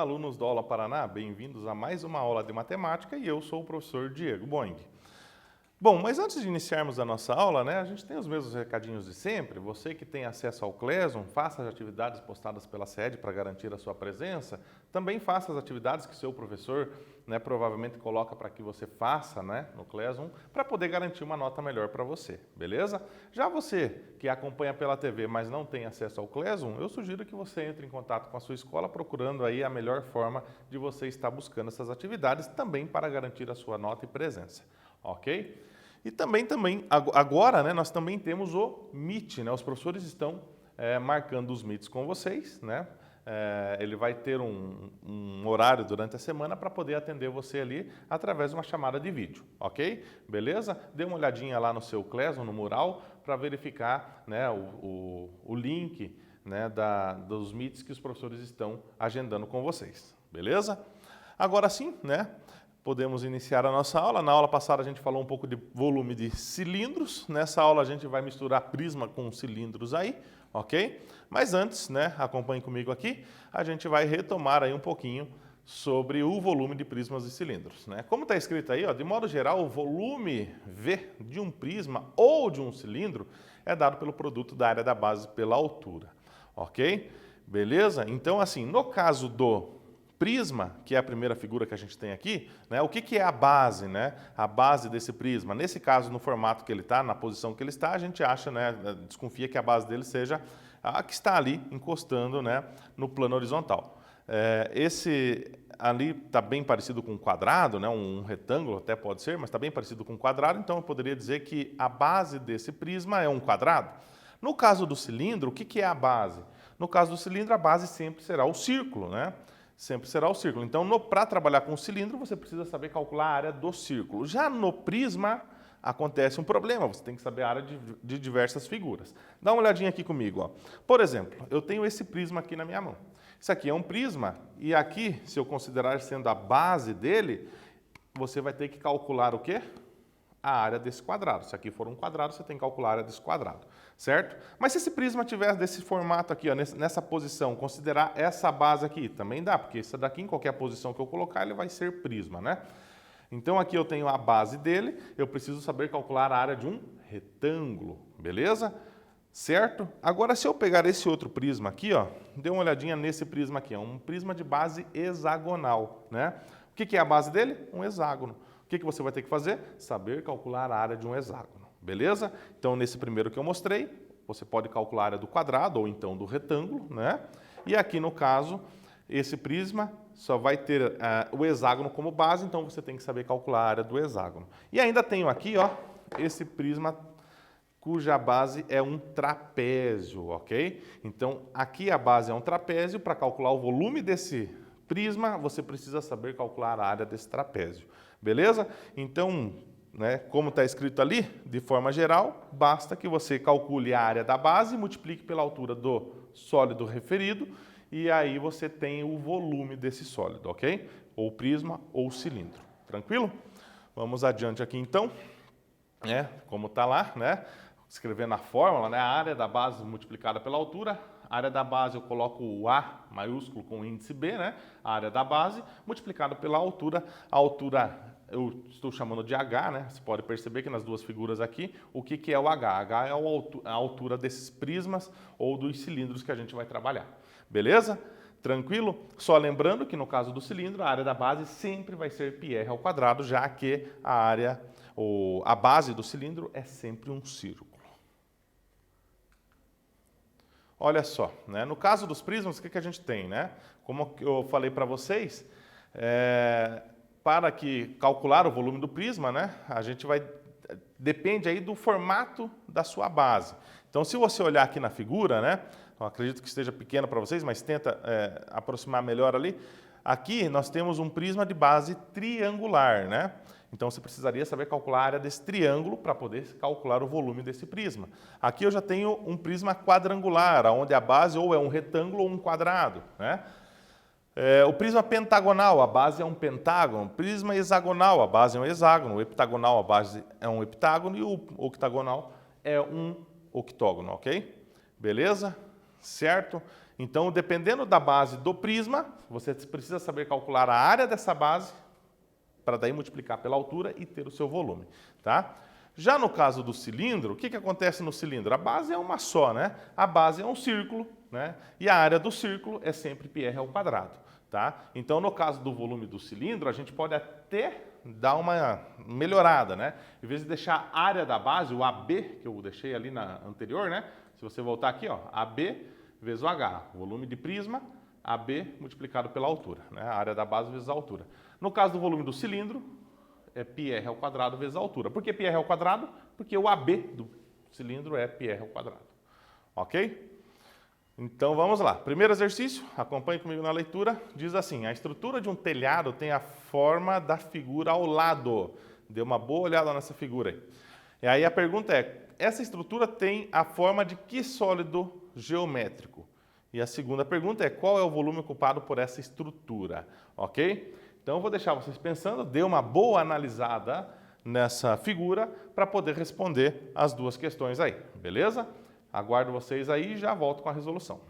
Olá, alunos do Aula Paraná, bem-vindos a mais uma aula de matemática e eu sou o professor Diego Boing. Bom, mas antes de iniciarmos a nossa aula, a gente tem os mesmos recadinhos de sempre. Você que tem acesso ao Classroom, faça as atividades postadas pela sede para garantir a sua presença. Também faça as atividades que seu professor provavelmente coloca para que você faça no Classroom, para poder garantir uma nota melhor para você, beleza? Já você que acompanha pela TV, mas não tem acesso ao Classroom, eu sugiro que você entre em contato com a sua escola procurando aí a melhor forma de você estar buscando essas atividades, também para garantir a sua nota e presença, ok? E também agora, nós também temos o Meet, os professores estão marcando os Meets com vocês, ele vai ter um horário durante a semana para poder atender você ali através de uma chamada de vídeo, ok? Beleza? Dê uma olhadinha lá no seu Classroom, no mural, para verificar o link dos Meets que os professores estão agendando com vocês, beleza? Agora sim, podemos iniciar a nossa aula. Na aula passada a gente falou um pouco de volume de cilindros. Nessa aula a gente vai misturar prisma com cilindros aí, ok? Mas antes, acompanhe comigo aqui, a gente vai retomar aí um pouquinho sobre o volume de prismas e cilindros, Como está escrito aí, de modo geral, o volume V de um prisma ou de um cilindro é dado pelo produto da área da base pela altura, ok? Beleza? Então, assim, no caso do prisma, que é a primeira figura que a gente tem aqui, o que é a base, A base desse prisma. Nesse caso, no formato que ele está, na posição que ele está, a gente acha, desconfia que a base dele seja a que está ali encostando, no plano horizontal. Esse ali está bem parecido com um quadrado, um retângulo até pode ser, mas está bem parecido com um quadrado, então eu poderia dizer que a base desse prisma é um quadrado. No caso do cilindro, o que é a base? No caso do cilindro, a base sempre será o círculo, Sempre será o círculo. Então, para trabalhar com o cilindro, você precisa saber calcular a área do círculo. Já no prisma, acontece um problema. Você tem que saber a área de diversas figuras. Dá uma olhadinha aqui comigo. Por exemplo, eu tenho esse prisma aqui na minha mão. Isso aqui é um prisma. E aqui, se eu considerar sendo a base dele, você vai ter que calcular o quê? A área desse quadrado. Se aqui for um quadrado, você tem que calcular a área desse quadrado, certo? Mas se esse prisma tiver desse formato aqui, nessa posição, considerar essa base aqui, também dá, porque isso daqui, em qualquer posição que eu colocar, ele vai ser prisma, Então, aqui eu tenho a base dele, eu preciso saber calcular a área de um retângulo, beleza? Certo? Agora, se eu pegar esse outro prisma aqui, dê uma olhadinha nesse prisma aqui, é um prisma de base hexagonal, O que é a base dele? Um hexágono. O que você vai ter que fazer? Saber calcular a área de um hexágono, beleza? Então, nesse primeiro que eu mostrei, você pode calcular a área do quadrado ou então do retângulo, E aqui, no caso, esse prisma só vai ter o hexágono como base, então você tem que saber calcular a área do hexágono. E ainda tenho aqui, esse prisma cuja base é um trapézio, ok? Então, aqui a base é um trapézio. Para calcular o volume desse prisma, você precisa saber calcular a área desse trapézio. Beleza? Então, como está escrito ali, de forma geral, basta que você calcule a área da base, multiplique pela altura do sólido referido, e aí você tem o volume desse sólido, ok? Ou prisma ou cilindro. Tranquilo? Vamos adiante aqui então, como está lá, escrevendo a fórmula, a área da base multiplicada pela altura. A área da base eu coloco o A maiúsculo com o índice B, A área da base multiplicado pela altura. A altura eu estou chamando de H, Você pode perceber que nas duas figuras aqui, o que é o H? H é a altura desses prismas ou dos cilindros que a gente vai trabalhar. Beleza? Tranquilo? Só lembrando que no caso do cilindro, a área da base sempre vai ser πr ao quadrado, já que a base do cilindro é sempre um círculo. Olha só, no caso dos prismas, o que a gente tem, Como eu falei para vocês, para calcular o volume do prisma, a gente depende aí do formato da sua base. Então, se você olhar aqui na figura, eu acredito que esteja pequeno para vocês, mas tenta aproximar melhor ali. Aqui nós temos um prisma de base triangular, Então, você precisaria saber calcular a área desse triângulo para poder calcular o volume desse prisma. Aqui eu já tenho um prisma quadrangular, onde a base ou é um retângulo ou um quadrado, O prisma pentagonal, a base é um pentágono. Prisma hexagonal, a base é um hexágono. O heptagonal, a base é um heptágono. E o octagonal é um octógono, ok? Beleza? certo? Então, dependendo da base do prisma, você precisa saber calcular a área dessa base para daí multiplicar pela altura e ter o seu volume, tá? Já no caso do cilindro, o que acontece no cilindro? A base é uma só, né? A base é um círculo, né? E a área do círculo é sempre πr ao quadrado, tá? Então, no caso do volume do cilindro, a gente pode até dar uma melhorada, né? Em vez de deixar a área da base, o AB, que eu deixei ali na anterior, né? Se você voltar aqui, ó, AB vezes o H, volume de prisma, AB multiplicado pela altura, né? A área da base vezes a altura. No caso do volume do cilindro, é πr ao quadrado vezes a altura. Por que πr ao quadrado? Porque o AB do cilindro é πr ao quadrado. Ok? Então vamos lá. Primeiro exercício, acompanhe comigo na leitura. Diz assim: a estrutura de um telhado tem a forma da figura ao lado. Dê uma boa olhada nessa figura aí. E aí a pergunta é: essa estrutura tem a forma de que sólido geométrico? E a segunda pergunta é: qual é o volume ocupado por essa estrutura? Ok? Então eu vou deixar vocês pensando, dê uma boa analisada nessa figura para poder responder as duas questões aí, beleza? Aguardo vocês aí e já volto com a resolução.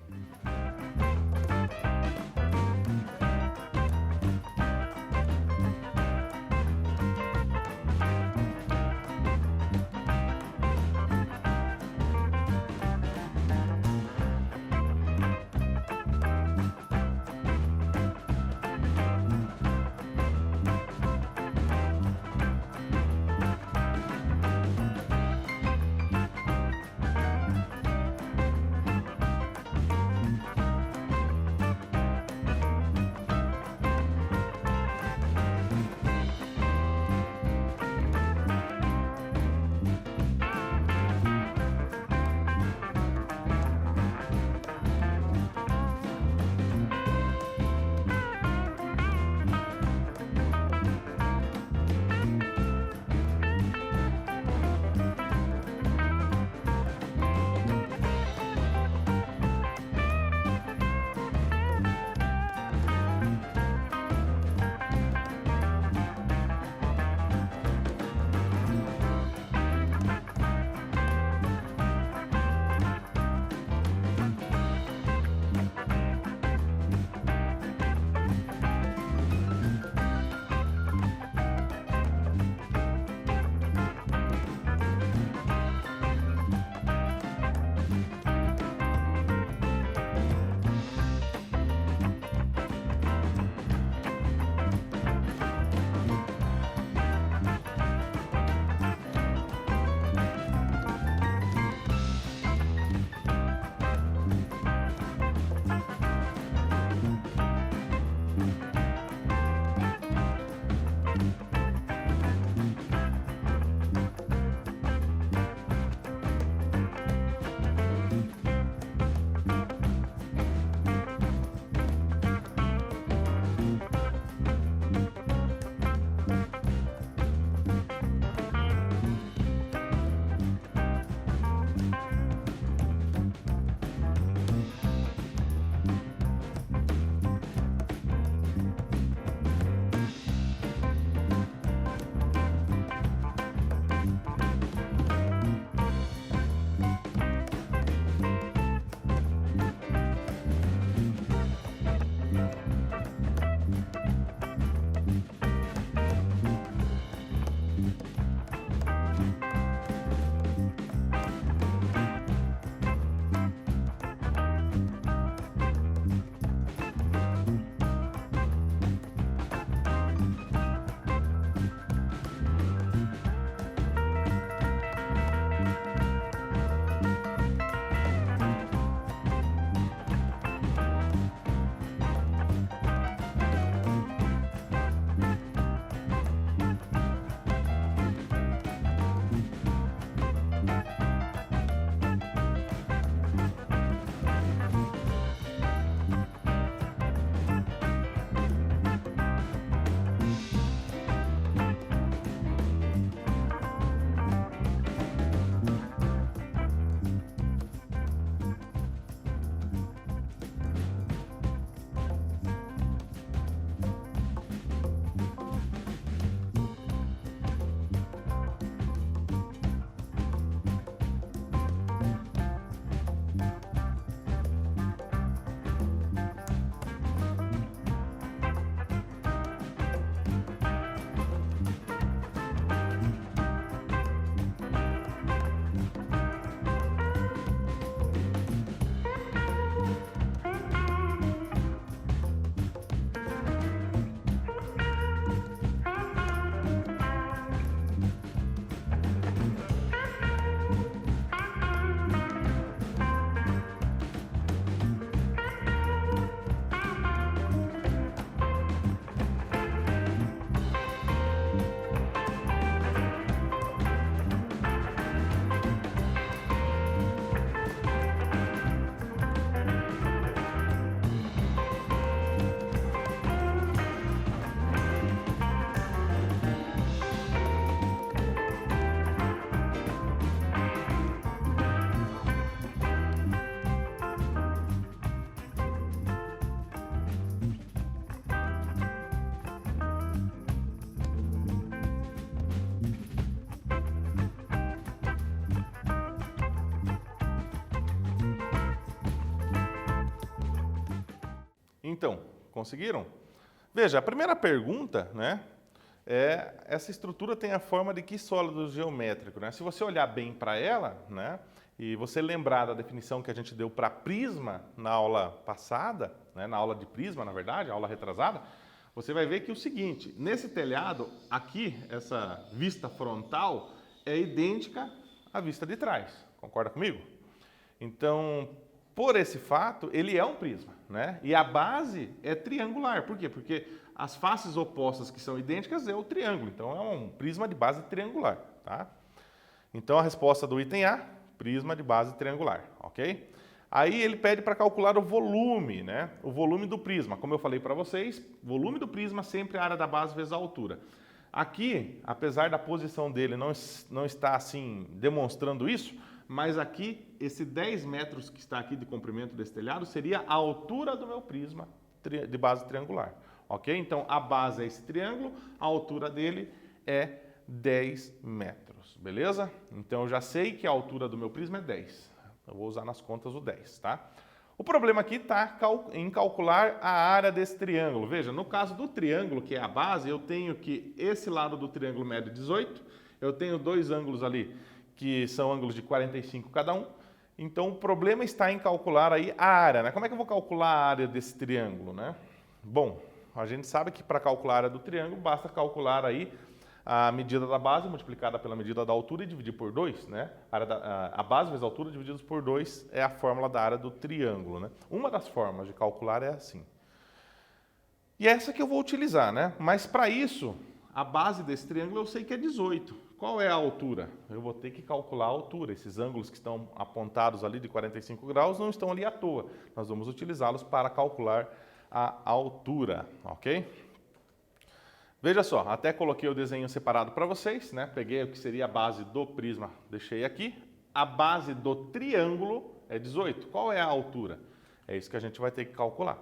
Então, conseguiram? Veja, a primeira pergunta, né, essa estrutura tem a forma de que sólido geométrico, né? Se você olhar bem para ela, né, e você lembrar da definição que a gente deu para prisma na aula passada, né, na aula de prisma, na verdade, a aula retrasada, você vai ver que o seguinte, nesse telhado, aqui, essa vista frontal é idêntica à vista de trás. Concorda comigo? Então, por esse fato, ele é um prisma, né? E a base é triangular. Por quê? Porque as faces opostas que são idênticas é o triângulo. Então, é um prisma de base triangular, tá? Então, a resposta do item A, prisma de base triangular, ok? Aí ele pede para calcular o volume, né? O volume do prisma. Como eu falei para vocês, volume do prisma sempre é a área da base vezes a altura. Aqui, apesar da posição dele não estar assim demonstrando isso, mas aqui, esse 10 metros que está aqui de comprimento desse telhado seria a altura do meu prisma de base triangular, ok? Então, a base é esse triângulo, a altura dele é 10 metros, beleza? Então, eu já sei que a altura do meu prisma é 10. Eu vou usar nas contas o 10, tá? O problema aqui está em calcular a área desse triângulo. Veja, no caso do triângulo, que é a base, eu tenho que esse lado do triângulo mede 18, eu tenho dois ângulos ali que são ângulos de 45 cada um, então o problema está em calcular aí a área, né? Como é que eu vou calcular a área desse triângulo, né? Bom, a gente sabe que para calcular a área do triângulo, basta calcular aí a medida da base multiplicada pela medida da altura e dividir por 2, né? A base vezes a altura divididos por 2 é a fórmula da área do triângulo, né? Uma das formas de calcular é assim. E é essa que eu vou utilizar, né? Mas para isso, a base desse triângulo eu sei que é 18. Qual é a altura? Eu vou ter que calcular a altura. Esses ângulos que estão apontados ali de 45 graus não estão ali à toa. Nós vamos utilizá-los para calcular a altura, ok? Veja só, até coloquei o desenho separado para vocês, né? Peguei o que seria a base do prisma, deixei aqui. A base do triângulo é 18. Qual é a altura? É isso que a gente vai ter que calcular.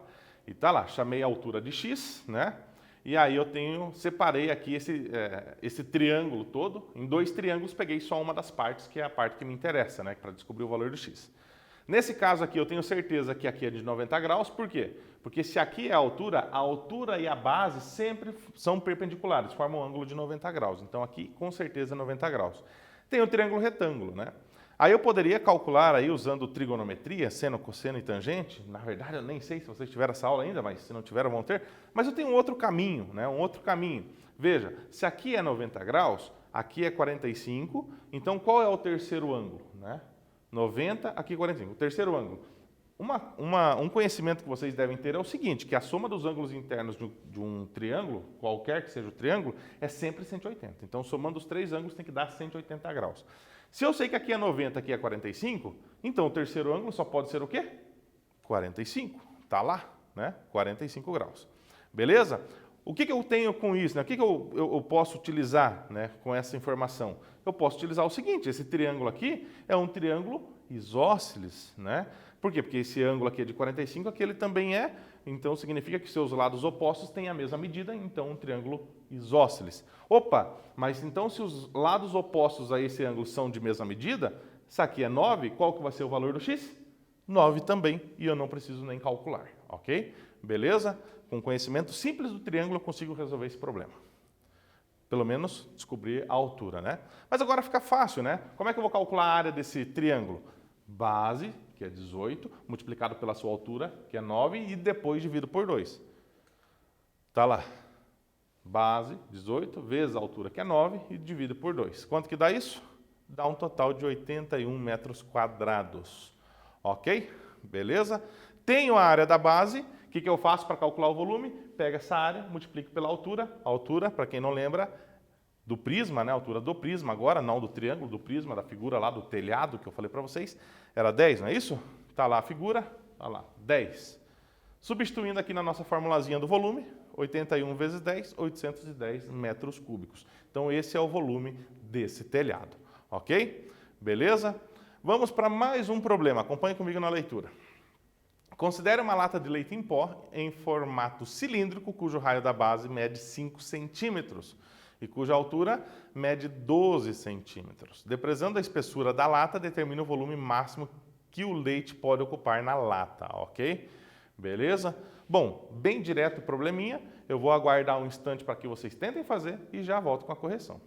E tá lá, chamei a altura de x, né? E aí eu separei aqui esse triângulo todo. Em dois triângulos, peguei só uma das partes, que é a parte que me interessa, né? Para descobrir o valor do x. Nesse caso aqui, eu tenho certeza que aqui é de 90 graus, por quê? Porque se aqui é a altura e a base sempre são perpendiculares, formam um ângulo de 90 graus. Então aqui, com certeza, é 90 graus. Tem o triângulo retângulo, né? Aí eu poderia calcular aí usando trigonometria, seno, cosseno e tangente. Na verdade, eu nem sei se vocês tiveram essa aula ainda, mas se não tiveram, vão ter. Mas eu tenho um outro caminho, né? Um outro caminho. Veja, se aqui é 90 graus, aqui é 45, então qual é o terceiro ângulo, né? 90, aqui 45. O terceiro ângulo. Um conhecimento que vocês devem ter é o seguinte, que a soma dos ângulos internos de um triângulo, qualquer que seja o triângulo, é sempre 180. Então, somando os três ângulos, tem que dar 180 graus. Se eu sei que aqui é 90, aqui é 45, então o terceiro ângulo só pode ser o quê? 45. Está lá, né? 45 graus. Beleza? O que eu tenho com isso? Né? O que eu posso utilizar, né, com essa informação? Eu posso utilizar o seguinte, esse triângulo aqui é um triângulo isósceles, né? Por quê? Porque esse ângulo aqui é de 45, aquele também é, então significa que seus lados opostos têm a mesma medida, então um triângulo isósceles. Opa, mas então se os lados opostos a esse ângulo são de mesma medida, isso aqui é 9, qual que vai ser o valor do x? 9 também, e eu não preciso nem calcular, ok? Beleza? Com conhecimento simples do triângulo eu consigo resolver esse problema. Pelo menos descobrir a altura, né? Mas agora fica fácil, né? Como é que eu vou calcular a área desse triângulo? Base, que é 18, multiplicado pela sua altura, que é 9, e depois dividido por 2. Tá lá. Base, 18, vezes a altura, que é 9, e dividido por 2. Quanto que dá isso? Dá um total de 81 metros quadrados. Ok? Beleza? Tenho a área da base. O que eu faço para calcular o volume? Pego essa área, multiplico pela altura. A altura, para quem não lembra, do prisma, né? A altura do prisma agora, não do triângulo, do prisma, da figura lá do telhado que eu falei para vocês, era 10, não é isso? Tá lá a figura, tá lá, 10. Substituindo aqui na nossa formulazinha do volume, 81 vezes 10, 810 metros cúbicos. Então esse é o volume desse telhado, ok? Beleza? Vamos para mais um problema, acompanhe comigo na leitura. Considere uma lata de leite em pó em formato cilíndrico, cujo raio da base mede 5 centímetros e cuja altura mede 12 centímetros. Depresando a espessura da lata, determina o volume máximo que o leite pode ocupar na lata, ok? Beleza? Bom, bem direto o probleminha, eu vou aguardar um instante para que vocês tentem fazer e já volto com a correção.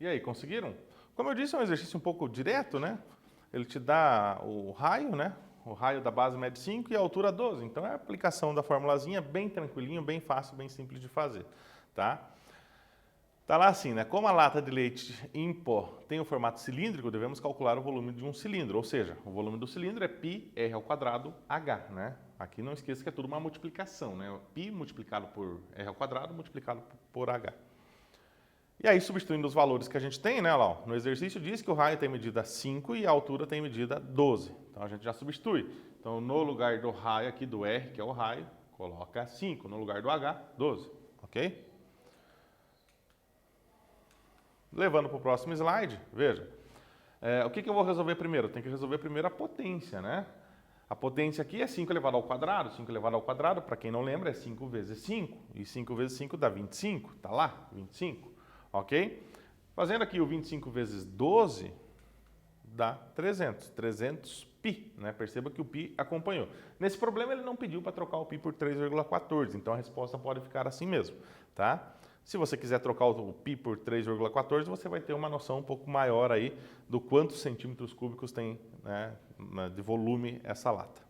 E aí, conseguiram? Como eu disse, é um exercício um pouco direto, né? Ele te dá o raio, né? O raio da base mede 5 e a altura 12. Então, é a aplicação da formulazinha bem tranquilinho, bem fácil, bem simples de fazer, tá? Tá lá assim, né? Como a lata de leite em pó tem o formato cilíndrico, devemos calcular o volume de um cilindro. Ou seja, o volume do cilindro é πr² H, né? Aqui não esqueça que é tudo uma multiplicação, né? Π multiplicado por r² multiplicado por H. E aí, substituindo os valores que a gente tem, né, lá, ó, no exercício diz que o raio tem medida 5 e a altura tem medida 12. Então, a gente já substitui. Então, no lugar do raio aqui, do R, que é o raio, coloca 5. No lugar do H, 12. Ok? Levando para o próximo slide, veja. O que eu vou resolver primeiro? Tem que resolver primeiro a potência, né? A potência aqui é 5 elevado ao quadrado. 5 elevado ao quadrado, para quem não lembra, é 5 vezes 5. E 5 vezes 5 dá 25. Tá lá, 25. Ok? Fazendo aqui o 25 vezes 12, dá 300. 300 π, né? Perceba que o π acompanhou. Nesse problema, ele não pediu para trocar o π por 3,14. Então, a resposta pode ficar assim mesmo, tá? Se você quiser trocar o π por 3,14, você vai ter uma noção um pouco maior aí do quantos centímetros cúbicos tem, né, de volume essa lata.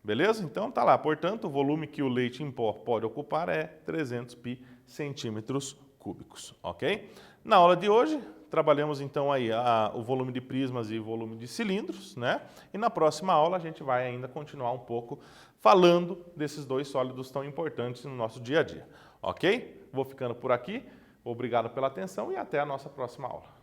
Beleza? Então tá lá. Portanto, o volume que o leite em pó pode ocupar é 300 π centímetros cúbicos, ok? Na aula de hoje, trabalhamos então aí o volume de prismas e o volume de cilindros, né? E na próxima aula a gente vai ainda continuar um pouco falando desses dois sólidos tão importantes no nosso dia a dia, ok? Vou ficando por aqui, obrigado pela atenção e até a nossa próxima aula.